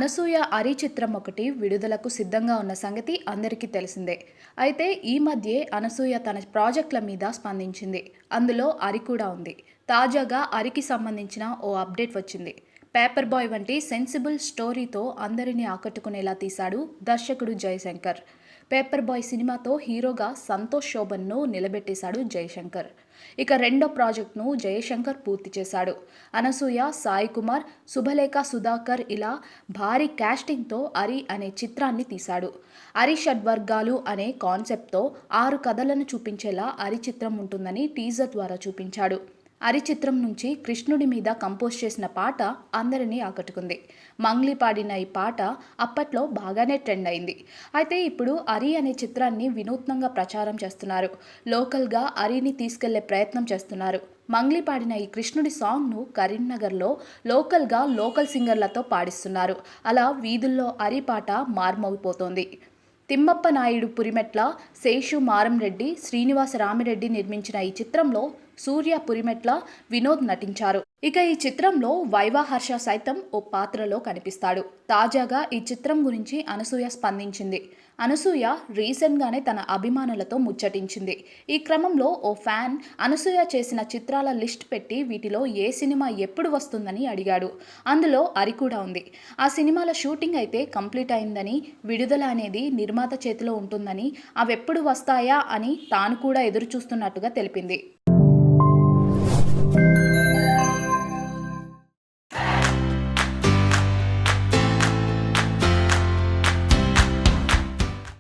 అనసూయ అరి చిత్రం ఒకటి విడుదలకు సిద్ధంగా ఉన్న సంగతి అందరికీ తెలిసిందే. అయితే ఈ మధ్యే అనసూయ తన ప్రాజెక్టుల మీద స్పందించింది. అందులో అరి కూడా ఉంది. తాజాగా అరికి సంబంధించిన ఓ అప్డేట్ వచ్చింది. పేపర్ బాయ్ వంటి సెన్సిబుల్ స్టోరీతో అందరినీ ఆకట్టుకునేలా తీశాడు దర్శకుడు జయశంకర్. పేపర్ బాయ్ సినిమాతో హీరోగా సంతోష్ శోభన్ను నిలబెట్టేశాడు జయశంకర్. ఇక రెండో ప్రాజెక్ట్ను జయశంకర్ పూర్తి చేశాడు. అనసూయ, సాయి కుమార్, శుభలేఖ సుధాకర్ ఇలా భారీ క్యాస్టింగ్తో అరి అనే చిత్రాన్ని తీశాడు. అరి షడ్వర్గాలు అనే కాన్సెప్ట్తో 6 కథలను చూపించేలా అరి చిత్రం ఉంటుందని టీజర్ ద్వారా చూపించాడు. అరి చిత్రం నుంచి కృష్ణుడి మీద కంపోజ్ చేసిన పాట అందరినీ ఆకట్టుకుంది. మంగ్లీ పాడిన ఈ పాట అప్పట్లో బాగానే ట్రెండ్ అయింది. అయితే ఇప్పుడు అరి అనే చిత్రాన్ని వినూత్నంగా ప్రచారం చేస్తున్నారు. లోకల్గా అరిని తీసుకెళ్లే ప్రయత్నం చేస్తున్నారు. మంగ్లీ పాడిన ఈ కృష్ణుడి సాంగ్ను కరీంనగర్లో లోకల్ సింగర్లతో పాడిస్తున్నారు. అలా వీధుల్లో అరి పాట మార్మోగిపోతోంది. తిమ్మప్ప నాయుడు పురిమెట్ల, శేషు మారంరెడ్డి, శ్రీనివాస రామిరెడ్డి నిర్మించిన ఈ చిత్రంలో సూర్య పురిమెట్ల, వినోద్ నటించారు. ఇక ఈ చిత్రంలో వైవా హర్ష సైతం ఓ పాత్రలో కనిపిస్తాడు. తాజాగా ఈ చిత్రం గురించి అనసూయ స్పందించింది. అనసూయ రీసెంట్గానే తన అభిమానులతో ముచ్చటించింది. ఈ క్రమంలో ఓ ఫ్యాన్ అనసూయ చేసిన చిత్రాల లిస్ట్ పెట్టి వీటిలో ఏ సినిమా ఎప్పుడు వస్తుందని అడిగాడు. అందులో అరి కూడా ఉంది. ఆ సినిమాల షూటింగ్ అయితే కంప్లీట్ అయిందని, విడుదల అనేది నిర్మాత చేతిలో ఉంటుందని, అవెప్పుడు వస్తాయా అని తాను కూడా ఎదురు చూస్తున్నట్టుగా తెలిపింది.